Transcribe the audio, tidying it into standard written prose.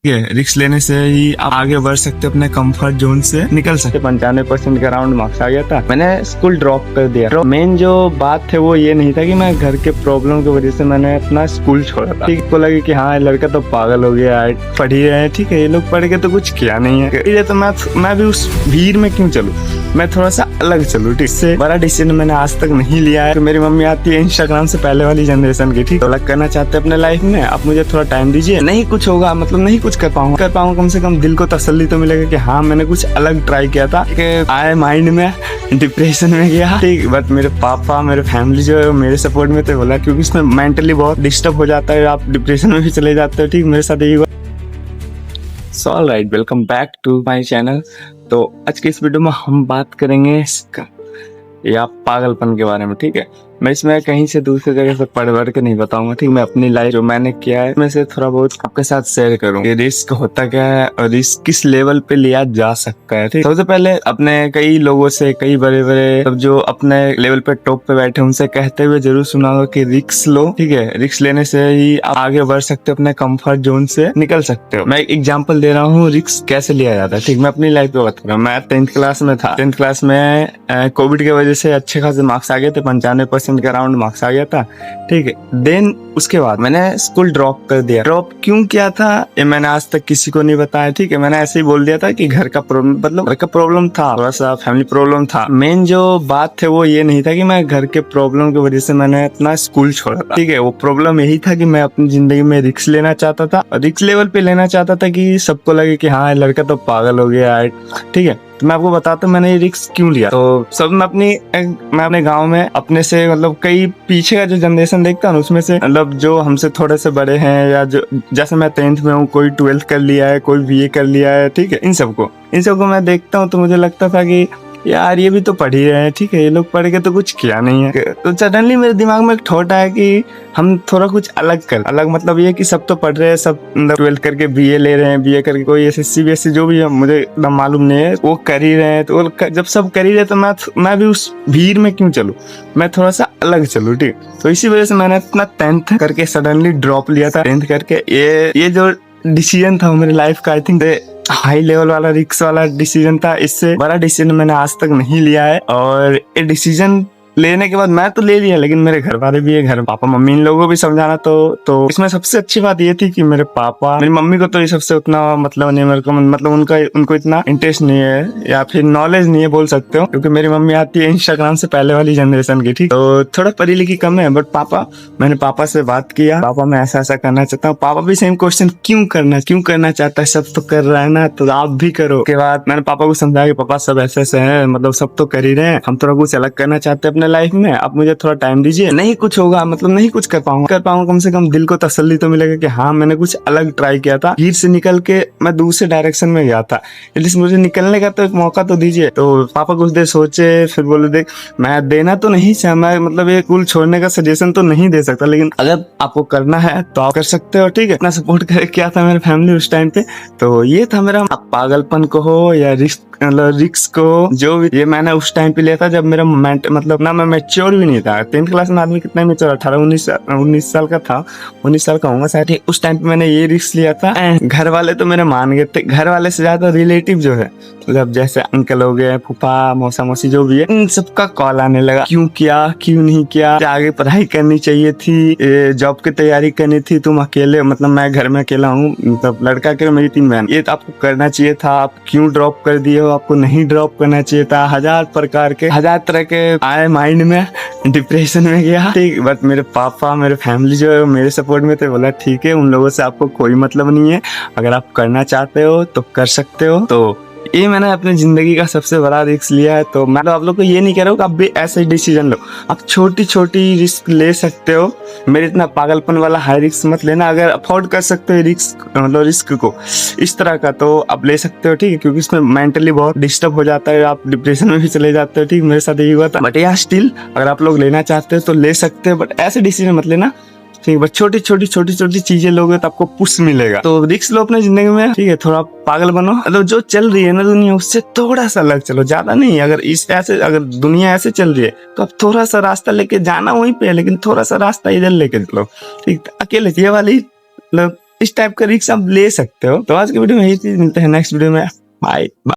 ठीक है, रिस्क लेने से ही आप आगे बढ़ सकते हो, अपने कंफर्ट जोन से निकल सकते। 95% के अराउंड मार्क्स आ गया था, मैंने स्कूल ड्रॉप कर दिया। मेन जो बात है वो ये नहीं था कि मैं घर के प्रॉब्लम की वजह से मैंने अपना स्कूल छोड़ा था। ठीक को लगे कि हाँ लड़का तो पागल हो गया है, पढ़ ही रहे हैं, ठीक है ये लोग पढ़ के तो कुछ किया नहीं है, ये तो मैं भी उस भीड़ में क्यों चलूं, मैं थोड़ा सा अलग चलूं। ठीक से बड़ा डिसीजन मैंने आज तक नहीं लिया है। तो मेरी मम्मी आती है इंस्टाग्राम से पहले वाली जनरेशन की, ठीक, तो अलग करना चाहते हैं अपने लाइफ में, आप मुझे थोड़ा टाइम दीजिए, नहीं कुछ होगा, मतलब नहीं कुछ कर पाऊंगा, कम से कम दिल को तसल्ली तो मिलेगा कि हाँ मैंने कुछ अलग ट्राई किया था। आए माइंड में डिप्रेशन में गया, ठीक, बट मेरे पापा मेरे फैमिली जो है मेरे सपोर्ट में तो बोला, क्योंकि इसमें मेंटली बहुत डिस्टर्ब हो जाता है, आप डिप्रेशन में भी चले जाते हो। ठीक, मेरे साथ यही हुआ। So alright, welcome back to my channel. तो आज के इस वीडियो में हम बात करेंगे इसका या पागलपन के बारे में। ठीक है, मैं इसमें कहीं से दूसरी जगह से पढ़ के नहीं बताऊंगा। ठीक, मैं अपनी लाइफ जो मैंने किया है मैं से थोड़ा बहुत आपके साथ शेयर करूँ। ये रिस्क होता क्या है और रिस्क किस लेवल पे लिया जा सकता है। ठीक, सबसे पहले अपने कई लोगों से, कई बड़े बड़े सब जो अपने लेवल पे टॉप पे बैठे उनसे कहते हुए जरूर सुना होगा कि रिस्क लो। ठीक है, रिस्क लेने से ही आप आगे बढ़ सकते हो, अपने कंफर्ट जोन से निकल सकते हो। मैं एक एग्जाम्पल दे रहा हूँ रिस्क कैसे लिया जाता है। ठीक, मैं अपनी लाइफ पे बात कर रहा हूँ। मैं 10th क्लास में था। 10th क्लास में कोविड की वजह से अच्छे खासे मार्क्स आ गए थे, 95% के अराउंड मार्क्स आ गया था। ठीक है, देन उसके बाद मैंने स्कूल ड्रॉप कर दिया। ड्रॉप क्यों किया था ये मैंने आज तक किसी को नहीं बताया। ठीक है, मैंने ऐसे ही बोल दिया था कि घर का प्रॉब्लम, मतलब घर का प्रॉब्लम था, थोड़ा सा फैमिली प्रॉब्लम था। मेन जो बात है वो ये नहीं था कि मैं घर के प्रॉब्लम की वजह से मैंने अपना स्कूल छोड़ा था। ठीक है, वो प्रॉब्लम यही था कि मैं अपनी जिंदगी में रिस्क लेना चाहता था, रिस्क लेवल पे लेना चाहता था कि सबको लगे कि हाँ लड़का तो पागल हो गया है। ठीक है, तो मैं आपको बताता हूँ मैंने ये रिस्क क्यों लिया। तो सब मैं अपने गांव में अपने से, मतलब कई पीछे का जो जनरेशन देखता हूँ उसमें से, मतलब जो हमसे थोड़े से बड़े हैं या जो जैसे मैं 10th में हूँ, कोई 12th कर लिया है, कोई BA कर लिया है। ठीक है, इन सबको मैं देखता हूँ तो मुझे लगता था कि यार ये भी तो पढ़ ही रहे हैं। ठीक है, ये लोग पढ़ के तो कुछ किया नहीं है। तो सडनली मेरे दिमाग में एक थॉट आया कि हम थोड़ा कुछ अलग मतलब ये कि सब तो पढ़ रहे हैं, सब 12th करके BA ले रहे हैं, BA करके कोई SSC BSc जो भी है मुझे एकदम मालूम नहीं है, वो कर ही रहे हैं। तो जब सब कर ही रहे तो मैं भी उस भीड़ में क्यों चलूं, मैं थोड़ा सा अलग चलूं। ठीक, तो इसी वजह से मैंने अपना 10th करके सडनली ड्रॉप लिया था। 10th करके ये जो डिसीजन था मेरे लाइफ का, आई थिंक हाई लेवल वाला रिस्क वाला डिसीजन था। इससे बड़ा डिसीजन मैंने आज तक नहीं लिया है। और ये डिसीजन लेने के बाद मैं तो ले लिया, लेकिन मेरे घर वाले भी है, घर पापा मम्मी इन लोगों को भी समझाना। तो इसमें सबसे अच्छी बात ये थी कि मेरे पापा, मेरी मम्मी को तो ये सबसे उतना मतलब नहीं, मेरे को मतलब उनको इतना इंटरेस्ट नहीं है या फिर नॉलेज नहीं है बोल सकते हो, क्योंकि मेरी मम्मी आती है इंस्टाग्राम से पहले वाली जनरेशन की। ठीक, तो थोड़ा पढ़ी लिखी कम है, बट मैंने पापा से बात किया, पापा मैं ऐसा करना चाहता हूँ। पापा भी सेम क्वेश्चन, क्यों करना चाहता है, सब तो कर रहा है ना, तो आप भी करो। के बाद मैंने पापा को समझाया कि पापा सब ऐसे है, मतलब सब तो कर ही रहे हैं, हम थोड़ा कुछ अलग करना चाहते हैं अपने लाइफ में, आप मुझे थोड़ा टाइम दीजिए, नहीं कुछ होगा, मतलब नहीं कुछ कर पाऊंगा, कम से कम दिल को तसल्ली तो मिलेगा कि हाँ मैंने कुछ अलग ट्राई किया था, भीड़ से निकल के मैं दूसरे डायरेक्शन में गया था, एटलीस्ट मुझे निकलने का तो एक मौका तो दीजिए। तो पापा कुछ देर सोचे, फिर बोले देख मैं देना तो नहीं चाह, मैं मतलब ये स्कूल छोड़ने का सजेशन तो नहीं दे सकता, लेकिन अगर आपको करना है तो आप कर सकते हो। ठीक है, इतना सपोर्ट कर किया था मेरे फैमिली उस टाइम पे। तो ये था मेरा, आप पागलपन को हो या रिस्क को, जो भी ये मैंने उस टाइम पे लिया था जब मेरा मतलब ना मैं मैच्योर भी नहीं था। 10th क्लास में आदमी कितना मैच्योर, 18-19 साल का था, 19 साल का होगा शायद। उस टाइम पे मैंने ये रिस्क लिया था। घर वाले तो मेरे मान गए थे, घर वाले से ज्यादा रिलेटिव जो है, मतलब जैसे अंकल हो गए, फूफा मौसा मौसी जो भी है, इन सबका कॉल आने लगा, क्यों किया, क्यों नहीं किया, आगे पढ़ाई करनी चाहिए थी, जॉब की तैयारी करनी थी, तुम अकेले, मतलब मैं घर में अकेला हूँ, मतलब लड़का के मेरी 3 बहन, ये तो आपको करना चाहिए था, आप क्यों ड्रॉप कर दिए हो, आपको नहीं ड्रॉप करना चाहिए था। हजार तरह के आए माइंड में, डिप्रेशन में गया। ठीक, बट मेरे पापा मेरे फैमिली जो है मेरे सपोर्ट में थे, बोला ठीक है उन लोगों से आपको कोई मतलब नहीं है, अगर आप करना चाहते हो तो कर सकते हो। तो ये मैंने अपनी जिंदगी का सबसे बड़ा रिस्क लिया है। तो मैं तो आप लोग को ये नहीं कह रहा हूँ कि आप भी ऐसे ही डिसीजन लो, आप छोटी छोटी रिस्क ले सकते हो, मेरे इतना पागलपन वाला हाई रिस्क मत लेना। अगर अफोर्ड कर सकते हो रिस्क, मतलब रिस्क को इस तरह का, तो आप ले सकते हो। ठीक है, क्योंकि इसमें मेंटली बहुत डिस्टर्ब हो जाता है, आप डिप्रेशन में भी चले जाते हो। ठीक, मेरे साथ यही हुआ था, बट यार स्टिल अगर आप लोग लेना चाहते हो तो ले सकते हो, बट ऐसे डिसीजन मत लेना। ठीक है, बस छोटी छोटी चीजें लोगे तो आपको पुश मिलेगा। तो रिस्क लो अपने जिंदगी में। ठीक है, थोड़ा पागल बनो, मतलब जो चल रही है ना दुनिया उससे थोड़ा सा अलग चलो, ज्यादा नहीं। अगर दुनिया ऐसे चल रही है तो आप थोड़ा सा रास्ता लेके जाना वहीं पे, लेकिन थोड़ा सा रास्ता इधर लेके चलो। ठीक, अकेले ये वाली मतलब इस टाइप का रिस्क आप ले सकते हो। तो आज की वीडियो में यही चीज, मिलते हैं नेक्स्ट वीडियो में। बाय।